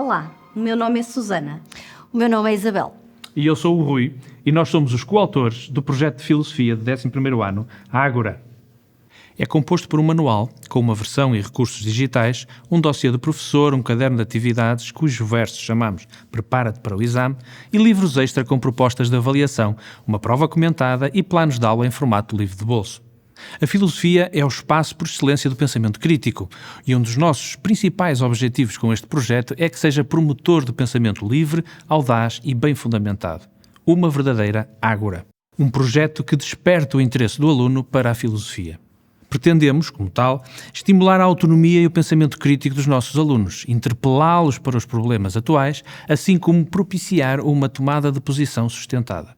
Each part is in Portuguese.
Olá, o meu nome é Susana. O meu nome é Isabel. E eu sou o Rui, e nós somos os coautores do projeto de Filosofia de 11º ano, Ágora. É composto por um manual, com uma versão e recursos digitais, um dossiê do professor, um caderno de atividades, cujo verso chamamos Prepara-te para o exame, e livros extra com propostas de avaliação, uma prova comentada e planos de aula em formato livre de bolso. A filosofia é o espaço por excelência do pensamento crítico, e um dos nossos principais objetivos com este projeto é que seja promotor do pensamento livre, audaz e bem fundamentado. Uma verdadeira ágora. Um projeto que desperta o interesse do aluno para a filosofia. Pretendemos, como tal, estimular a autonomia e o pensamento crítico dos nossos alunos, interpelá-los para os problemas atuais, assim como propiciar uma tomada de posição sustentada.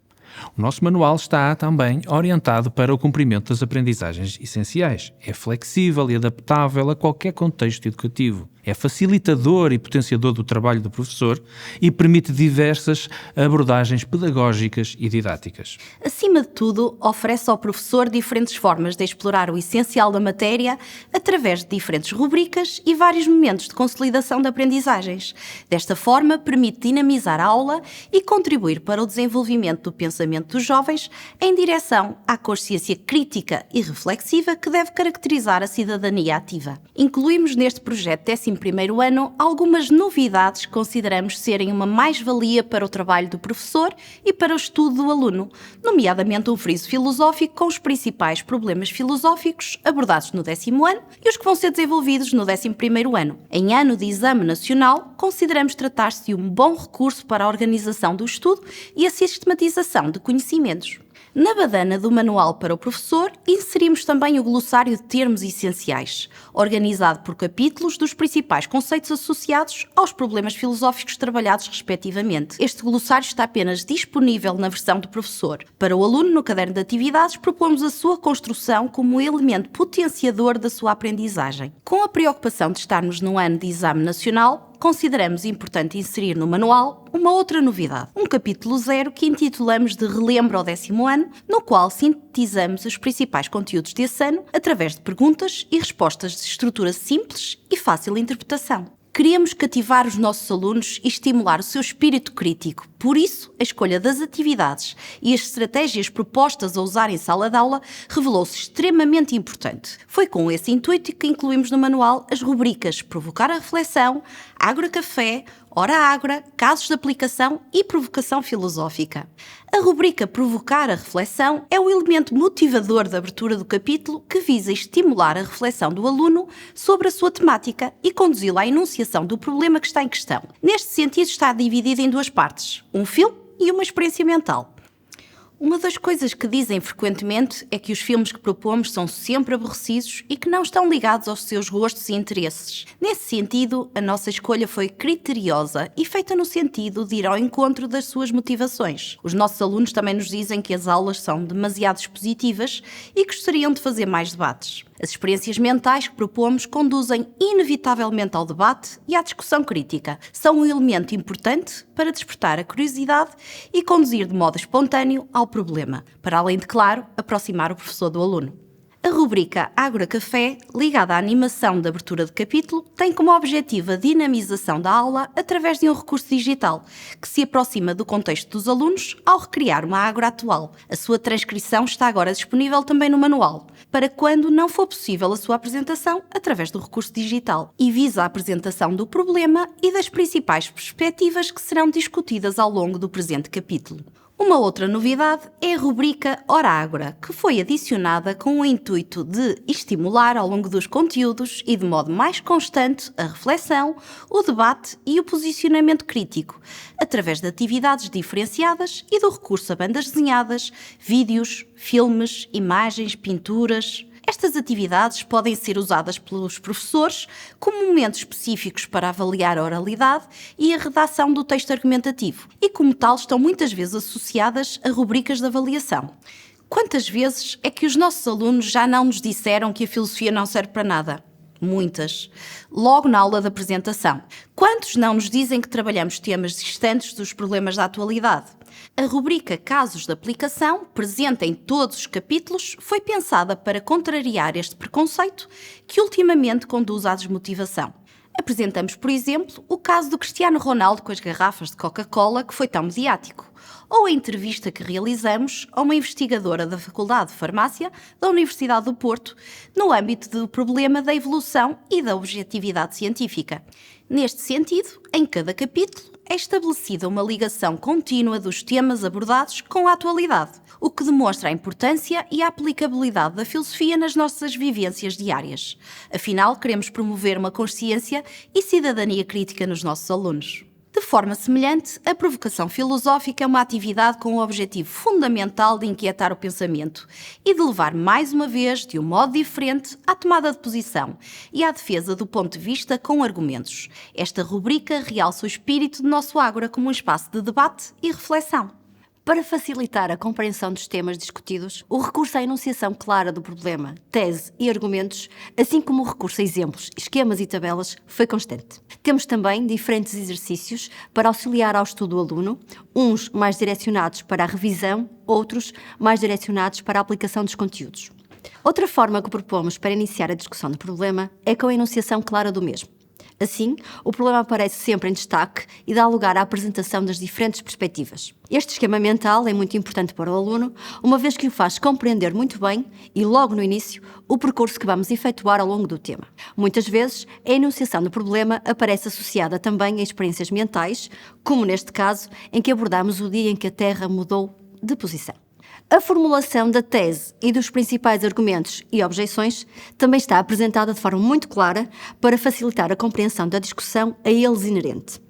O nosso manual está também orientado para o cumprimento das aprendizagens essenciais. É flexível e adaptável a qualquer contexto educativo. É facilitador e potenciador do trabalho do professor e permite diversas abordagens pedagógicas e didáticas. Acima de tudo, oferece ao professor diferentes formas de explorar o essencial da matéria através de diferentes rubricas e vários momentos de consolidação de aprendizagens. Desta forma, permite dinamizar a aula e contribuir para o desenvolvimento do pensamento dos jovens em direção à consciência crítica e reflexiva que deve caracterizar a cidadania ativa. Incluímos neste projeto 11º ano algumas novidades que consideramos serem uma mais-valia para o trabalho do professor e para o estudo do aluno, nomeadamente um friso filosófico com os principais problemas filosóficos abordados no 10º ano e os que vão ser desenvolvidos no 11º ano. Em ano de exame nacional, consideramos tratar-se de um bom recurso para a organização do estudo e a sistematização de conhecimentos. Na badana do Manual para o Professor, inserimos também o glossário de termos essenciais, organizado por capítulos dos principais conceitos associados aos problemas filosóficos trabalhados respectivamente. Este glossário está apenas disponível na versão do professor. Para o aluno, no caderno de atividades, propomos a sua construção como um elemento potenciador da sua aprendizagem. Com a preocupação de estarmos no ano de exame nacional, consideramos importante inserir no manual uma outra novidade, um capítulo 0 que intitulamos de Relembro ao 10º ano, no qual sintetizamos os principais conteúdos desse ano através de perguntas e respostas de estrutura simples e fácil interpretação. Queríamos cativar os nossos alunos e estimular o seu espírito crítico. Por isso, a escolha das atividades e as estratégias propostas a usar em sala de aula revelou-se extremamente importante. Foi com esse intuito que incluímos no manual as rubricas Provocar a Reflexão, Ágora Café, Hora Ágora, Casos de Aplicação e Provocação Filosófica. A rubrica Provocar a Reflexão é o elemento motivador da abertura do capítulo que visa estimular a reflexão do aluno sobre a sua temática e conduzi-lo à enunciação do problema que está em questão. Neste sentido, está dividida em duas partes, um filme e uma experiência mental. Uma das coisas que dizem frequentemente é que os filmes que propomos são sempre aborrecidos e que não estão ligados aos seus gostos e interesses. Nesse sentido, a nossa escolha foi criteriosa e feita no sentido de ir ao encontro das suas motivações. Os nossos alunos também nos dizem que as aulas são demasiado expositivas e gostariam de fazer mais debates. As experiências mentais que propomos conduzem inevitavelmente ao debate e à discussão crítica. São um elemento importante para despertar a curiosidade e conduzir de modo espontâneo ao problema, para além de, claro, aproximar o professor do aluno. A rubrica Ágora Café, ligada à animação de abertura de capítulo, tem como objetivo a dinamização da aula através de um recurso digital, que se aproxima do contexto dos alunos ao recriar uma ágora atual. A sua transcrição está agora disponível também no manual, para quando não for possível a sua apresentação através do recurso digital, e visa a apresentação do problema e das principais perspectivas que serão discutidas ao longo do presente capítulo. Uma outra novidade é a rubrica Hora Ágora, que foi adicionada com o intuito de estimular ao longo dos conteúdos e de modo mais constante a reflexão, o debate e o posicionamento crítico, através de atividades diferenciadas e do recurso a bandas desenhadas, vídeos, filmes, imagens, pinturas. Estas atividades podem ser usadas pelos professores como momentos específicos para avaliar a oralidade e a redação do texto argumentativo e, como tal, estão muitas vezes associadas a rubricas de avaliação. Quantas vezes é que os nossos alunos já não nos disseram que a filosofia não serve para nada? Muitas. Logo na aula da apresentação. Quantos não nos dizem que trabalhamos temas distantes dos problemas da atualidade? A rubrica Casos de Aplicação, presente em todos os capítulos, foi pensada para contrariar este preconceito que ultimamente conduz à desmotivação. Apresentamos, por exemplo, o caso do Cristiano Ronaldo com as garrafas de Coca-Cola, que foi tão mediático, ou a entrevista que realizamos a uma investigadora da Faculdade de Farmácia da Universidade do Porto, no âmbito do problema da evolução e da objetividade científica. Neste sentido, em cada capítulo é estabelecida uma ligação contínua dos temas abordados com a atualidade, o que demonstra a importância e a aplicabilidade da filosofia nas nossas vivências diárias. Afinal, queremos promover uma consciência e cidadania crítica nos nossos alunos. De forma semelhante, a provocação filosófica é uma atividade com o objetivo fundamental de inquietar o pensamento e de levar mais uma vez, de um modo diferente, à tomada de posição e à defesa do ponto de vista com argumentos. Esta rubrica realça o espírito do nosso Ágora como um espaço de debate e reflexão. Para facilitar a compreensão dos temas discutidos, o recurso à enunciação clara do problema, tese e argumentos, assim como o recurso a exemplos, esquemas e tabelas, foi constante. Temos também diferentes exercícios para auxiliar ao estudo do aluno, uns mais direcionados para a revisão, outros mais direcionados para a aplicação dos conteúdos. Outra forma que propomos para iniciar a discussão do problema é com a enunciação clara do mesmo. Assim, o problema aparece sempre em destaque e dá lugar à apresentação das diferentes perspectivas. Este esquema mental é muito importante para o aluno, uma vez que o faz compreender muito bem e, logo no início, o percurso que vamos efetuar ao longo do tema. Muitas vezes, a enunciação do problema aparece associada também a experiências mentais, como neste caso, em que abordamos o dia em que a Terra mudou de posição. A formulação da tese e dos principais argumentos e objeções também está apresentada de forma muito clara para facilitar a compreensão da discussão a eles inerente.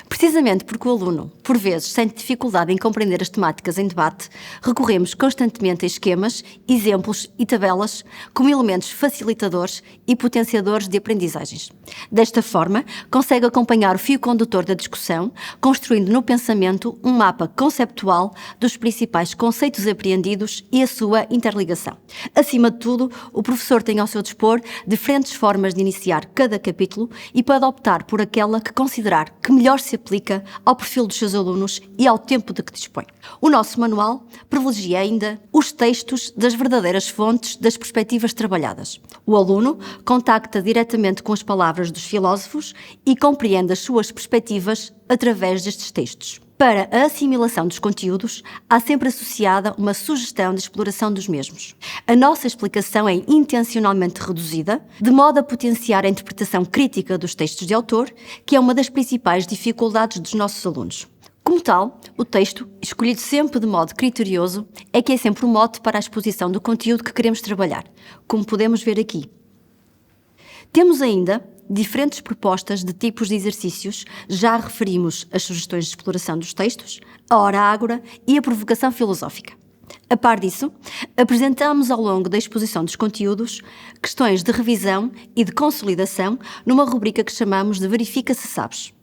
Precisamente porque o aluno, por vezes, sente dificuldade em compreender as temáticas em debate, recorremos constantemente a esquemas, exemplos e tabelas como elementos facilitadores e potenciadores de aprendizagens. Desta forma, consegue acompanhar o fio condutor da discussão, construindo no pensamento um mapa conceptual dos principais conceitos apreendidos e a sua interligação. Acima de tudo, o professor tem ao seu dispor diferentes formas de iniciar cada capítulo e pode optar por aquela que considerar que melhor se aplica ao perfil dos seus alunos e ao tempo de que dispõe. O nosso manual privilegia ainda os textos das verdadeiras fontes das perspectivas trabalhadas. O aluno contacta diretamente com as palavras dos filósofos e compreende as suas perspectivas através destes textos. Para a assimilação dos conteúdos, há sempre associada uma sugestão de exploração dos mesmos. A nossa explicação é intencionalmente reduzida, de modo a potenciar a interpretação crítica dos textos de autor, que é uma das principais dificuldades dos nossos alunos. Como tal, o texto, escolhido sempre de modo criterioso, é que é sempre o mote para a exposição do conteúdo que queremos trabalhar, como podemos ver aqui. Temos ainda diferentes propostas de tipos de exercícios, já referimos as sugestões de exploração dos textos, a hora ágora e a provocação filosófica. A par disso, apresentamos ao longo da exposição dos conteúdos questões de revisão e de consolidação numa rubrica que chamamos de Verifica se sabes.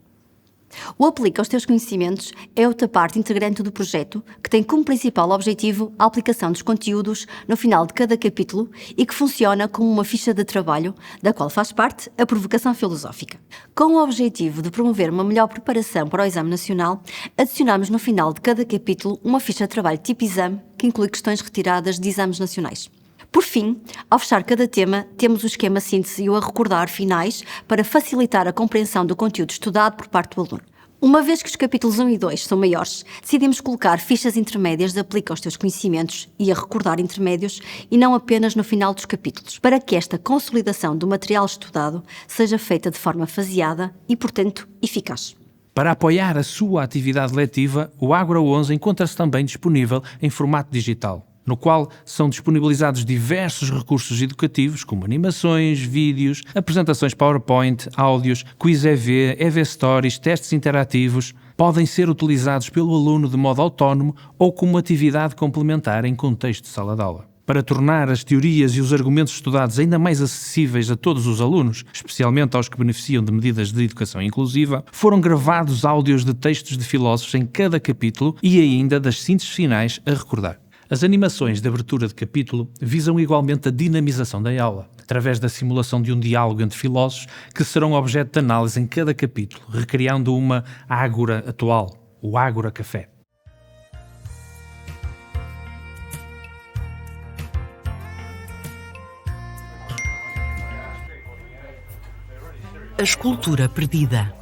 O Aplica aos teus conhecimentos é outra parte integrante do projeto que tem como principal objetivo a aplicação dos conteúdos no final de cada capítulo e que funciona como uma ficha de trabalho, da qual faz parte a provocação filosófica. Com o objetivo de promover uma melhor preparação para o Exame Nacional, adicionamos no final de cada capítulo uma ficha de trabalho tipo exame que inclui questões retiradas de exames nacionais. Por fim, ao fechar cada tema, temos o esquema síntese e o a recordar finais para facilitar a compreensão do conteúdo estudado por parte do aluno. Uma vez que os capítulos 1 e 2 são maiores, decidimos colocar fichas intermédias de aplica aos teus conhecimentos e a recordar intermédios e não apenas no final dos capítulos, para que esta consolidação do material estudado seja feita de forma faseada e, portanto, eficaz. Para apoiar a sua atividade letiva, o Ágora 11 encontra-se também disponível em formato digital, no qual são disponibilizados diversos recursos educativos, como animações, vídeos, apresentações PowerPoint, áudios, quiz EV, EV Stories, testes interativos. Podem ser utilizados pelo aluno de modo autónomo ou como atividade complementar em contexto de sala de aula. Para tornar as teorias e os argumentos estudados ainda mais acessíveis a todos os alunos, especialmente aos que beneficiam de medidas de educação inclusiva, foram gravados áudios de textos de filósofos em cada capítulo e ainda das sínteses finais a recordar. As animações de abertura de capítulo visam igualmente a dinamização da aula, através da simulação de um diálogo entre filósofos que serão objeto de análise em cada capítulo, recriando uma Ágora atual, o Ágora Café. A escultura perdida.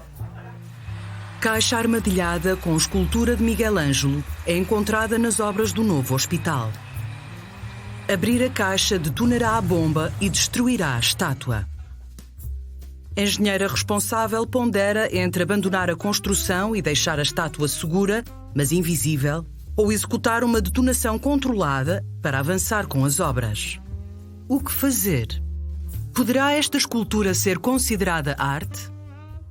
Caixa armadilhada com escultura de Miguel Ângelo é encontrada nas obras do novo hospital. Abrir a caixa detonará a bomba e destruirá a estátua. Engenheira responsável pondera entre abandonar a construção e deixar a estátua segura, mas invisível, ou executar uma detonação controlada para avançar com as obras. O que fazer? Poderá esta escultura ser considerada arte?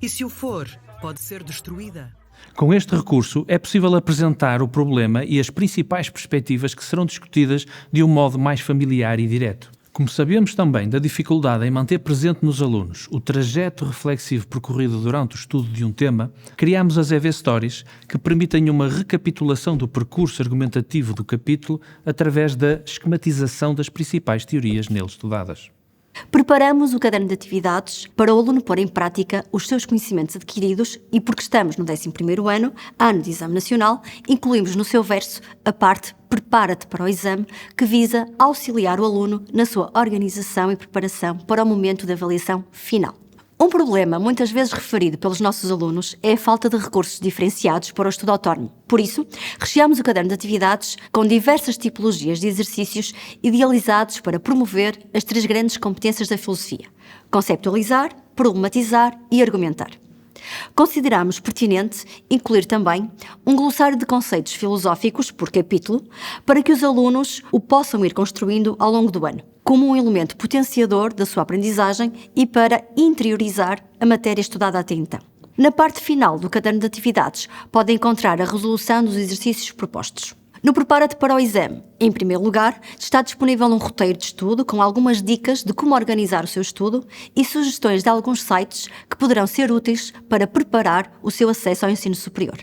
E se o for, pode ser destruída? Com este recurso, é possível apresentar o problema e as principais perspectivas que serão discutidas de um modo mais familiar e direto. Como sabemos também da dificuldade em manter presente nos alunos o trajeto reflexivo percorrido durante o estudo de um tema, criamos as EV Stories, que permitem uma recapitulação do percurso argumentativo do capítulo através da esquematização das principais teorias nele estudadas. Preparamos o caderno de atividades para o aluno pôr em prática os seus conhecimentos adquiridos e, porque estamos no 11º ano de Exame Nacional, incluímos no seu verso a parte Prepara-te para o exame, que visa auxiliar o aluno na sua organização e preparação para o momento de avaliação final. Um problema muitas vezes referido pelos nossos alunos é a falta de recursos diferenciados para o estudo autónomo. Por isso, recheamos o caderno de atividades com diversas tipologias de exercícios idealizados para promover as 3 grandes competências da filosofia: conceptualizar, problematizar e argumentar. Consideramos pertinente incluir também um glossário de conceitos filosóficos por capítulo para que os alunos o possam ir construindo ao longo do ano, como um elemento potenciador da sua aprendizagem e para interiorizar a matéria estudada até então. Na parte final do caderno de atividades, pode encontrar a resolução dos exercícios propostos. No Prepara-te para o exame, em primeiro lugar, está disponível um roteiro de estudo com algumas dicas de como organizar o seu estudo e sugestões de alguns sites que poderão ser úteis para preparar o seu acesso ao ensino superior.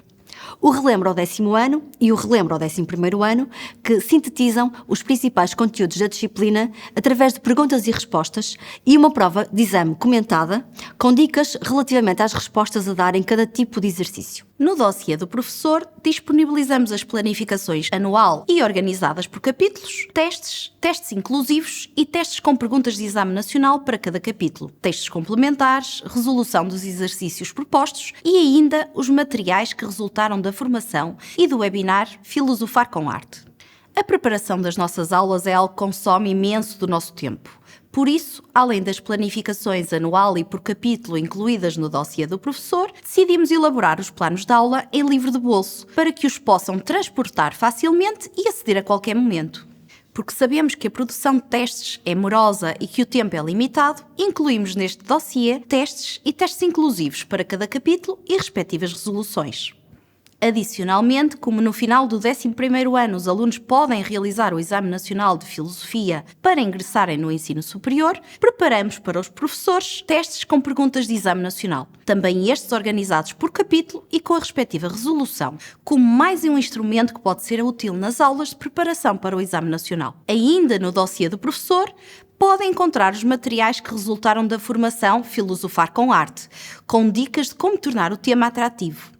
O Relembro ao 10º ano e o Relembro ao 11º ano, que sintetizam os principais conteúdos da disciplina através de perguntas e respostas e uma prova de exame comentada, com dicas relativamente às respostas a dar em cada tipo de exercício. No dossiê do professor, disponibilizamos as planificações anual e organizadas por capítulos, testes inclusivos e testes com perguntas de exame nacional para cada capítulo, textos complementares, resolução dos exercícios propostos e ainda os materiais que resultaram da formação e do webinar Filosofar com Arte. A preparação das nossas aulas é algo que consome imenso do nosso tempo. Por isso, além das planificações anual e por capítulo incluídas no dossiê do professor, decidimos elaborar os planos de aula em livro de bolso, para que os possam transportar facilmente e aceder a qualquer momento. Porque sabemos que a produção de testes é morosa e que o tempo é limitado, incluímos neste dossiê testes e testes inclusivos para cada capítulo e respectivas resoluções. Adicionalmente, como no final do 11º ano os alunos podem realizar o Exame Nacional de Filosofia para ingressarem no ensino superior, preparamos para os professores testes com perguntas de Exame Nacional, também estes organizados por capítulo e com a respectiva resolução, como mais um instrumento que pode ser útil nas aulas de preparação para o Exame Nacional. Ainda no dossiê do professor, podem encontrar os materiais que resultaram da formação Filosofar com Arte, com dicas de como tornar o tema atrativo.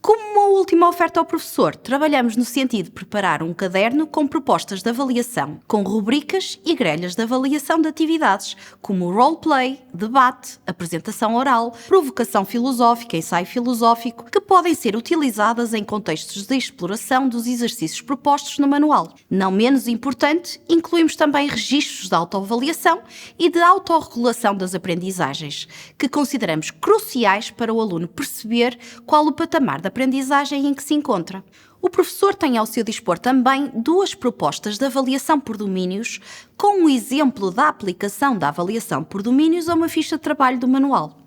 Como uma última oferta ao professor, trabalhamos no sentido de preparar um caderno com propostas de avaliação, com rubricas e grelhas de avaliação de atividades, como roleplay, debate, apresentação oral, provocação filosófica, ensaio filosófico, que podem ser utilizadas em contextos de exploração dos exercícios propostos no manual. Não menos importante, incluímos também registros de autoavaliação e de autorregulação das aprendizagens, que consideramos cruciais para o aluno perceber qual o patamar da aprendizagem em que se encontra. O professor tem ao seu dispor também 2 propostas de avaliação por domínios, com um exemplo da aplicação da avaliação por domínios a uma ficha de trabalho do manual.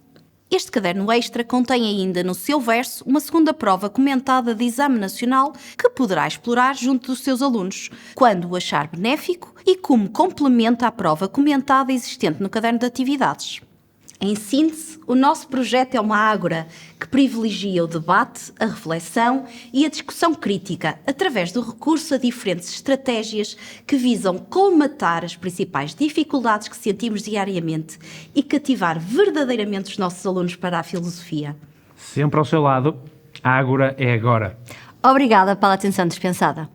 Este caderno extra contém ainda no seu verso uma segunda prova comentada de Exame Nacional que poderá explorar junto dos seus alunos, quando o achar benéfico e como complementa à prova comentada existente no caderno de atividades. Em síntese, o nosso projeto é uma ágora que privilegia o debate, a reflexão e a discussão crítica através do recurso a diferentes estratégias que visam colmatar as principais dificuldades que sentimos diariamente e cativar verdadeiramente os nossos alunos para a filosofia. Sempre ao seu lado, a ágora é agora. Obrigada pela atenção dispensada.